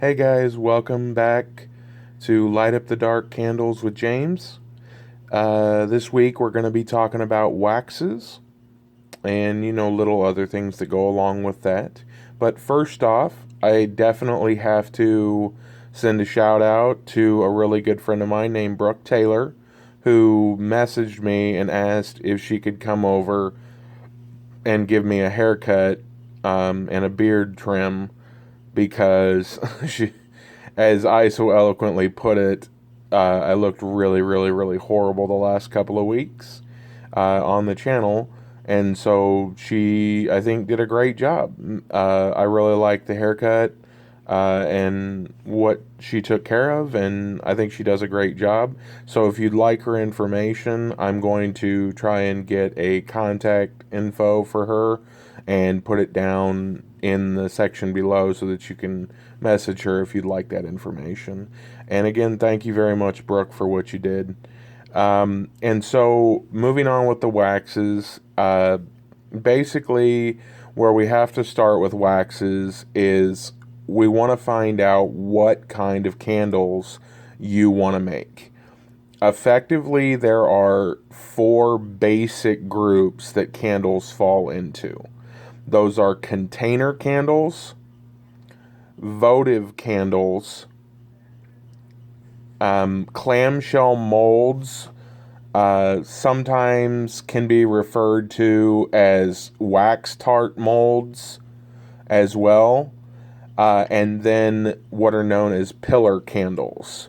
Hey guys, welcome back to Light Up the Dark Candles with James. This week we're going to be talking about waxes and, little other things that go along with that. But first off, I definitely have to send a shout out to a really good friend of mine named Brooke Taylor, who messaged me and asked if she could come over and give me a haircut and a beard trim because she, as I so eloquently put it, I looked really, really, really horrible the last couple of weeks on the channel. And so she, I think, did a great job. I really liked the haircut and what she took care of, and I think she does a great job. So if you'd like her information, I'm going to try and get a contact info for her and put it down in the section below so that you can message her if you'd like that information. And again, thank you very much, Brooke, for what you did. And so, moving on with the waxes, basically, where we have to start with waxes is we want to find out what kind of candles you want to make. Effectively, there are four basic groups that candles fall into. Those are container candles, votive candles, clamshell molds, sometimes can be referred to as wax tart molds as well, and then what are known as pillar candles.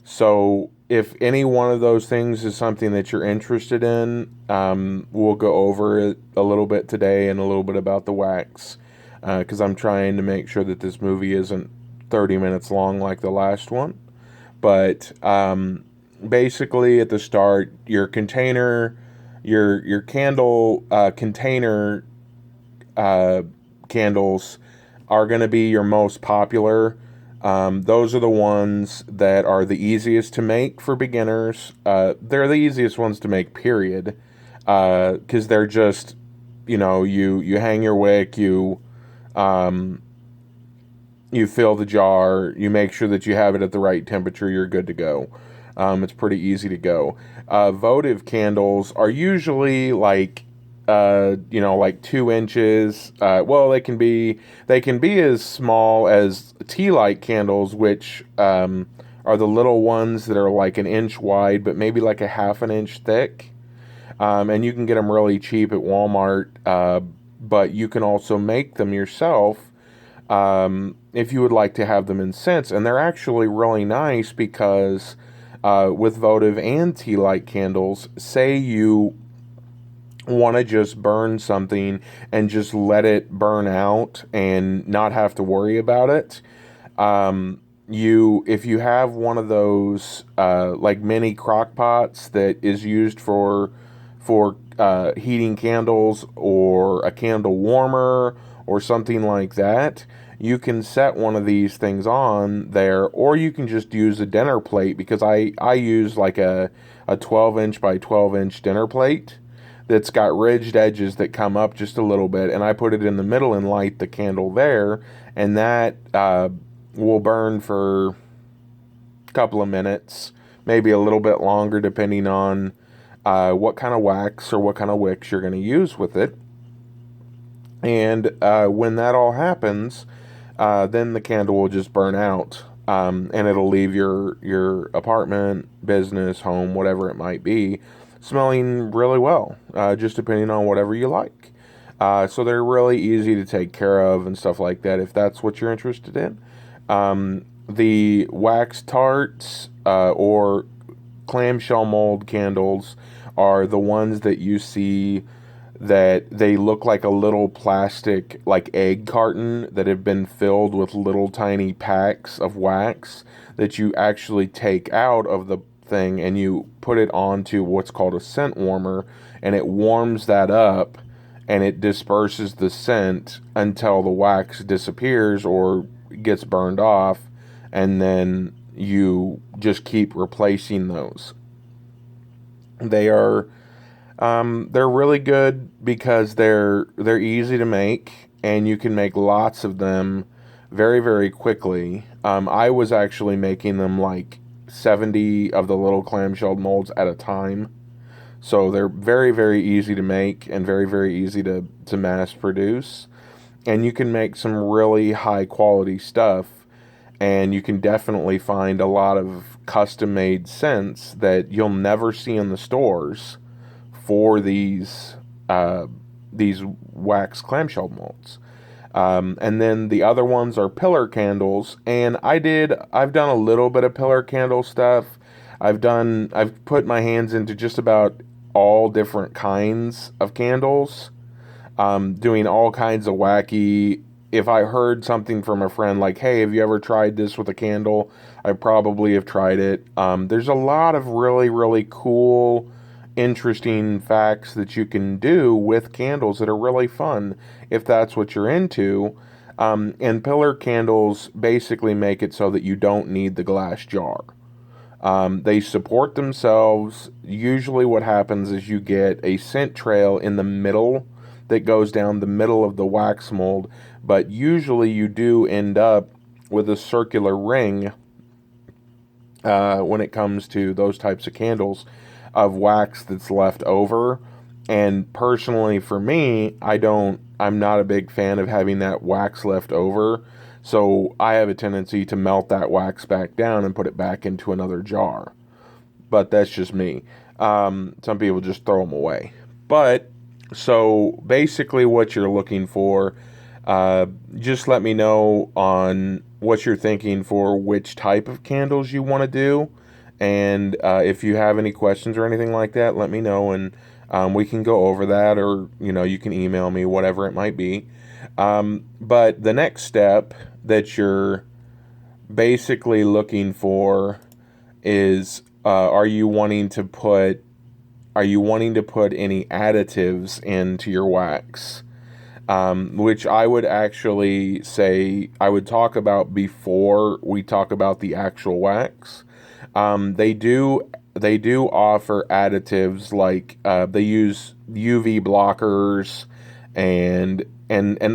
So, if any one of those things is something that you're interested in, we'll go over it a little bit today and a little bit about the wax, because I'm trying to make sure that this movie isn't 30 minutes long like the last one. But basically, at the start, your container, your candle container candles are going to be your most popular. Those are the ones that are the easiest to make for beginners. They're the easiest ones to make, period. Because they're just, you hang your wick, um, you fill the jar, you make sure that you have it at the right temperature, you're good to go. It's pretty easy to go. Votive candles are usually like 2 inches. Well, they can be as small as tea light candles, which are the little ones that are like an inch wide, but maybe like a half an inch thick. And you can get them really cheap at Walmart. But you can also make them yourself if you would like to have them in scents. And they're actually really nice because with votive and tea light candles, say you want to just burn something and just let it burn out and not have to worry about it. If you have one of those like mini crock pots that is used for heating candles, or a candle warmer or something like that, you can set one of these things on there, or you can just use a dinner plate, because I use like a 12 inch by 12 inch dinner plate that's got ridged edges that come up just a little bit, and I put it in the middle and light the candle there, and that will burn for a couple of minutes, maybe a little bit longer, depending on what kind of wax or what kind of wicks you're going to use with it. And when that all happens, then the candle will just burn out, and it'll leave your apartment, business, home, whatever it might be, smelling really well, just depending on whatever you like. So they're really easy to take care of and stuff like that if that's what you're interested in. The wax tarts or clamshell mold candles are the ones that you see that they look like a little plastic, like egg carton, that have been filled with little tiny packs of wax that you actually take out of the thing and you put it onto what's called a scent warmer, and it warms that up and it disperses the scent until the wax disappears or gets burned off, and then you just keep replacing those. They are they're really good because they're easy to make, and you can make lots of them very, very quickly. I was actually making them like 70 of the little clamshell molds at a time. So they're very, very easy to make and very, very easy to mass produce. And you can make some really high quality stuff. And you can definitely find a lot of custom made scents that you'll never see in the stores for these wax clamshell molds. And then the other ones are pillar candles, and I've done a little bit of pillar candle stuff. I've put my hands into just about all different kinds of candles, doing all kinds of wacky. If I heard something from a friend like, "Hey, have you ever tried this with a candle?" I probably have tried it. There's a lot of really, really cool, interesting facts that you can do with candles that are really fun if that's what you're into. And pillar candles basically make it so that you don't need the glass jar. They support themselves. Usually, what happens is you get a scent trail in the middle that goes down the middle of the wax mold, but usually you do end up with a circular ring when it comes to those types of candles of wax that's left over. And personally, for me, I'm not a big fan of having that wax left over. So I have a tendency to melt that wax back down and put it back into another jar. But that's just me. Some people just throw them away. But so basically, what you're looking for, just let me know on what you're thinking for which type of candles you want to do. And if you have any questions or anything like that, let me know, and we can go over that, or you can email me, whatever it might be. But the next step that you're basically looking for is, are you wanting to put any additives into your wax? Which I would actually say I would talk about before we talk about the actual wax. They do offer additives like they use UV blockers and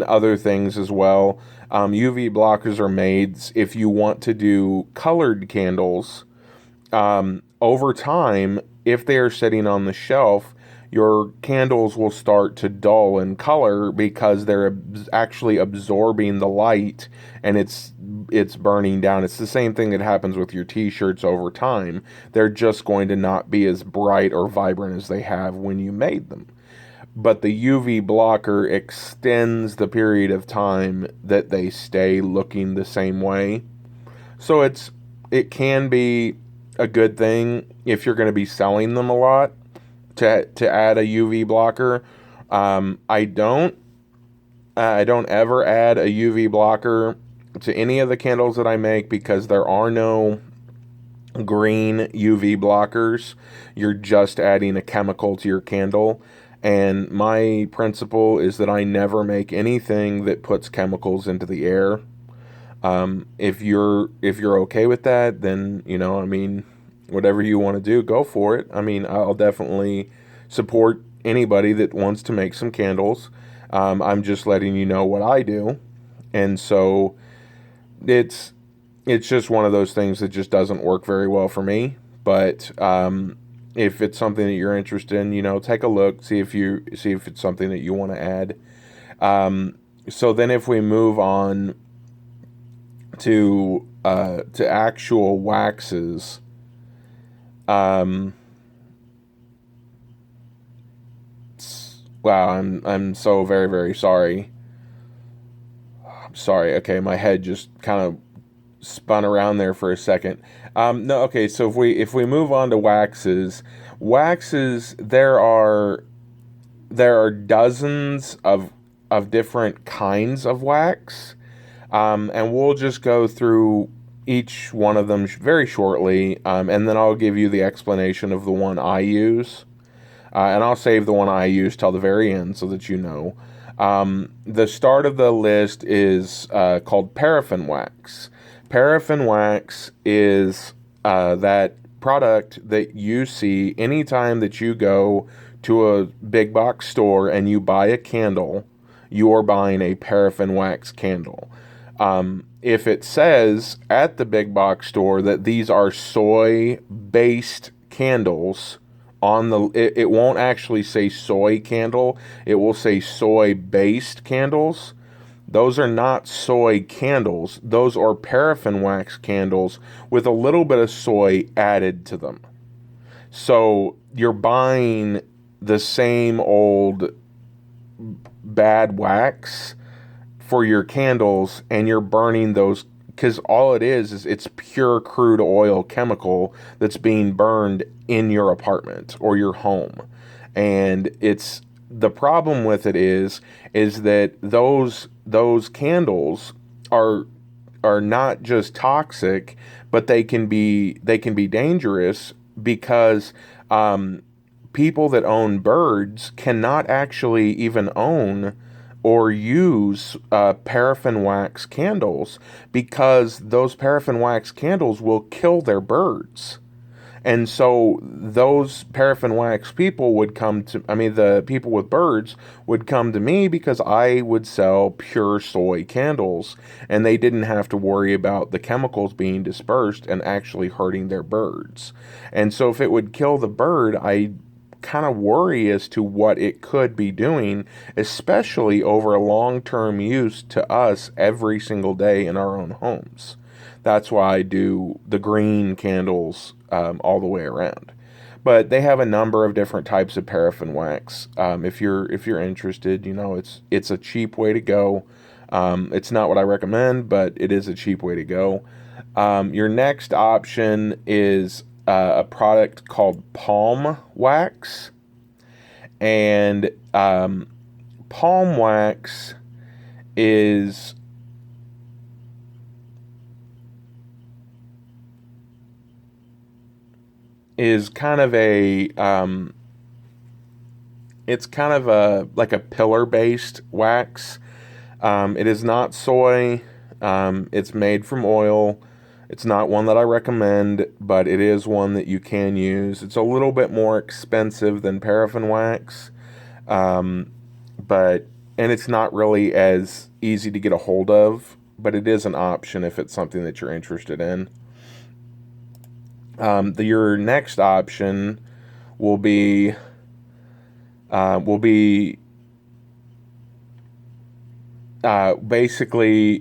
other things as well. UV blockers are made if you want to do colored candles. Over time, if they are sitting on the shelf, your candles will start to dull in color because they're actually absorbing the light, and it's burning down. It's the same thing that happens with your t-shirts over time. They're just going to not be as bright or vibrant as they have when you made them. But the UV blocker extends the period of time that they stay looking the same way. So it can be a good thing if you're going to be selling them a lot to add a UV blocker. I don't ever add a UV blocker to any of the candles that I make because there are no green UV blockers. You're just adding a chemical to your candle. And my principle is that I never make anything that puts chemicals into the air. If you're okay with that, then whatever you want to do, go for it. I'll definitely support anybody that wants to make some candles. I'm just letting you know what I do, and so it's just one of those things that just doesn't work very well for me. But if it's something that you're interested in, take a look, see if it's something that you want to add. So then, if we move on to actual waxes. Wow, I'm so very, very sorry. I'm sorry. Okay, my head just kind of spun around there for a second. No, okay. So if we move on to waxes, there are dozens of different kinds of wax. And we'll just go through each one of them very shortly, and then I'll give you the explanation of the one I use. And I'll save the one I use till the very end so that you know. The start of the list is called paraffin wax. Paraffin wax is that product that you see anytime that you go to a big box store and you buy a candle. You are buying a paraffin wax candle. If it says at the big box store that these are soy based candles, it won't actually say soy candle, it will say soy based candles. Those are not soy candles, those are paraffin wax candles with a little bit of soy added to them. So you're buying the same old bad wax for your candles, and you're burning those, because all it is it's pure crude oil chemical that's being burned in your apartment or your home. And it's the problem with it is that those candles are not just toxic, but they can be dangerous because people that own birds cannot actually even own or use paraffin wax candles, because those paraffin wax candles will kill their birds. And so those paraffin wax people would come to, I mean, the people with birds would come to me because I would sell pure soy candles, and they didn't have to worry about the chemicals being dispersed and actually hurting their birds. And so if it would kill the bird, I kind of worry as to what it could be doing, especially over a long-term use to us every single day in our own homes. That's why I do the green candles all the way around. But they have a number of different types of paraffin wax. If you're interested, it's a cheap way to go. It's not what I recommend, but it is a cheap way to go. Your next option is a product called Palm Wax, and Palm Wax is kind of it's kind of a like a pillar based wax. It is not soy. It's made from oil. It's not one that I recommend, but it is one that you can use. It's a little bit more expensive than paraffin wax, but and it's not really as easy to get a hold of, but it is an option if it's something that you're interested in. Your next option will be will be basically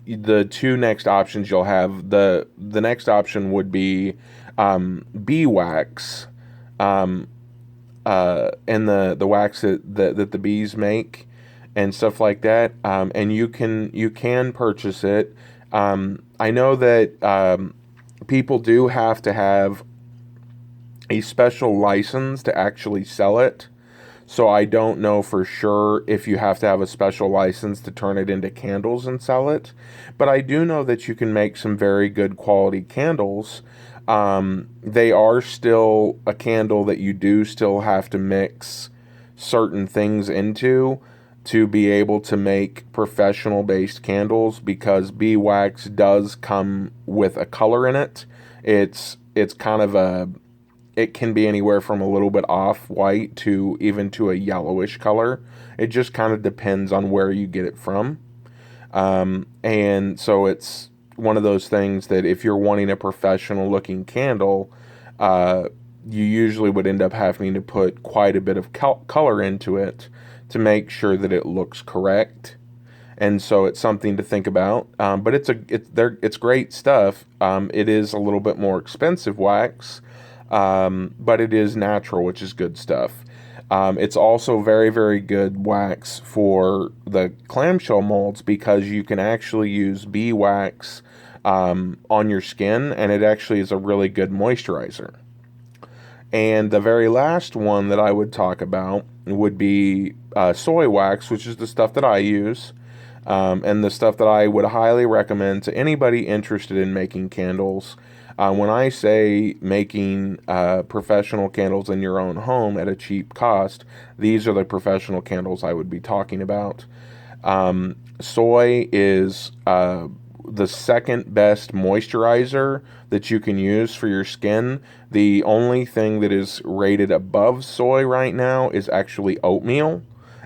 the two next options you'll have. The next option would be bee wax, and the wax that the bees make and stuff like that. And you can purchase it. I know that people do have to have a special license to actually sell it. So I don't know for sure if you have to have a special license to turn it into candles and sell it. But I do know that you can make some very good quality candles. They are still a candle that you do still have to mix certain things into to be able to make professional based candles, because beeswax does come with a color in it. It's kind of it can be anywhere from a little bit off white to even to a yellowish color. It just kind of depends on where you get it from. And so it's one of those things that if you're wanting a professional looking candle, you usually would end up having to put quite a bit of color into it to make sure that it looks correct. And so it's something to think about. But it's great stuff. It is a little bit more expensive wax, but it is natural, which is good stuff. It's also very, very good wax for the clamshell molds, because you can actually use bee wax on your skin, and it actually is a really good moisturizer. And the very last one that I would talk about would be soy wax, which is the stuff that I use, and the stuff that I would highly recommend to anybody interested in making candles. When I say making professional candles in your own home at a cheap cost, these are the professional candles I would be talking about. Soy is the second best moisturizer that you can use for your skin. The only thing that is rated above soy right now is actually oatmeal.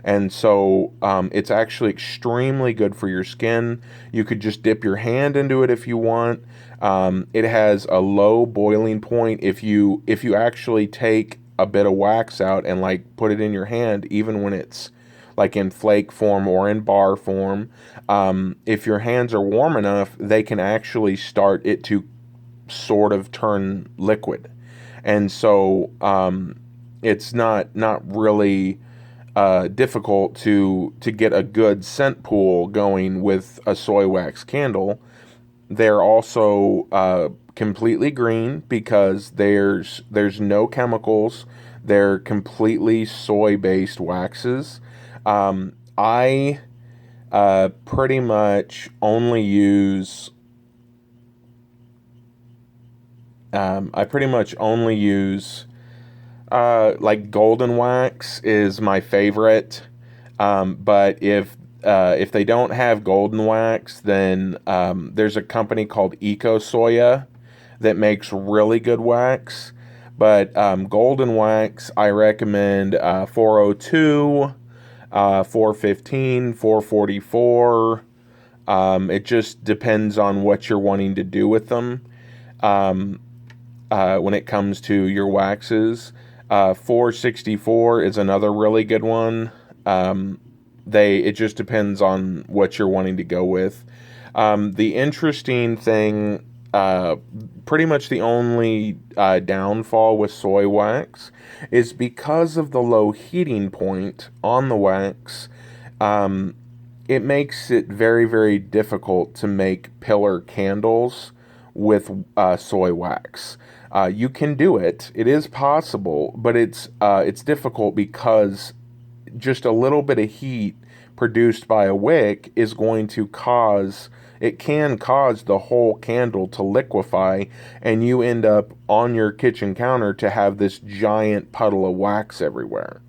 And so it's actually extremely good for your skin. You could just dip your hand into it if you want. It has a low boiling point. If you actually take a bit of wax out and like put it in your hand, even when it's like in flake form or in bar form, if your hands are warm enough, they can actually start it to sort of turn liquid. And so it's not really difficult to get a good scent pool going with a soy wax candle. They're also completely green because there's no chemicals. They're completely soy based waxes. I pretty much only use I pretty much only use like golden wax is my favorite. But if they don't have golden wax, then there's a company called Eco Soya that makes really good wax. But golden wax, I recommend 402, 415, 444. It just depends on what you're wanting to do with them. Um, when it comes to your waxes. 464 is another really good one. It just depends on what you're wanting to go with. The interesting thing, pretty much the only downfall with soy wax is because of the low heating point on the wax. It makes it very, very difficult to make pillar candles with soy wax. You can do it; it is possible, but it's difficult because just a little bit of heat produced by a wick is going to cause it can cause the whole candle to liquefy, and you end up on your kitchen counter to have this giant puddle of wax everywhere.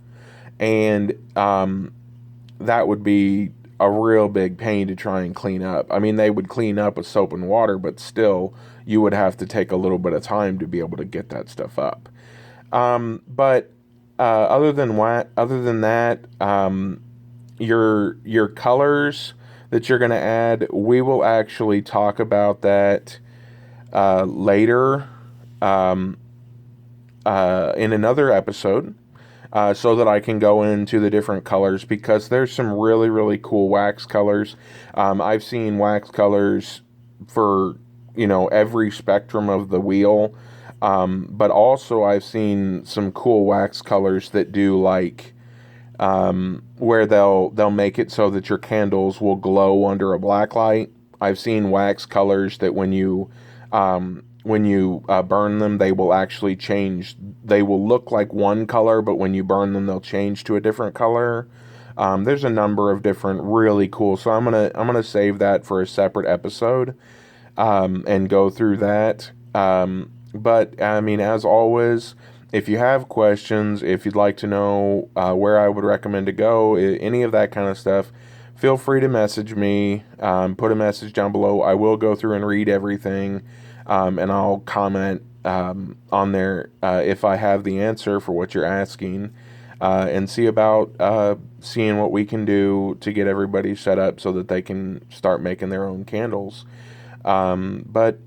And that would be a real big pain to try and clean up. I mean, they would clean up with soap and water, but still, you would have to take a little bit of time to be able to get that stuff up. But other than that, your colors that you're going to add, we will actually talk about that later in another episode. So that I can go into the different colors because there's some really, really cool wax colors. I've seen wax colors for, every spectrum of the wheel. But also I've seen some cool wax colors that do like, where they'll make it so that your candles will glow under a black light. I've seen wax colors that when you burn them, they will actually change. They will look like one color, but when you burn them, they'll change to a different color. There's a number of different really cool. So I'm gonna save that for a separate episode and go through that. But I mean, as always, if you have questions, if you'd like to know where I would recommend to go, any of that kind of stuff, feel free to message me. Put a message down below. I will go through and read everything. And I'll comment on there if I have the answer for what you're asking, and see about seeing what we can do to get everybody set up so that they can start making their own candles. But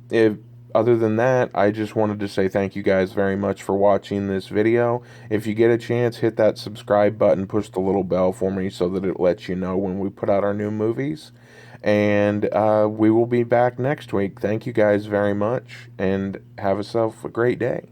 other than that, I just wanted to say thank you guys very much for watching this video. If you get a chance, hit that subscribe button, push the little bell for me so that it lets you know when we put out our new movies. And we will be back next week. Thank you guys very much, and have yourself a great day.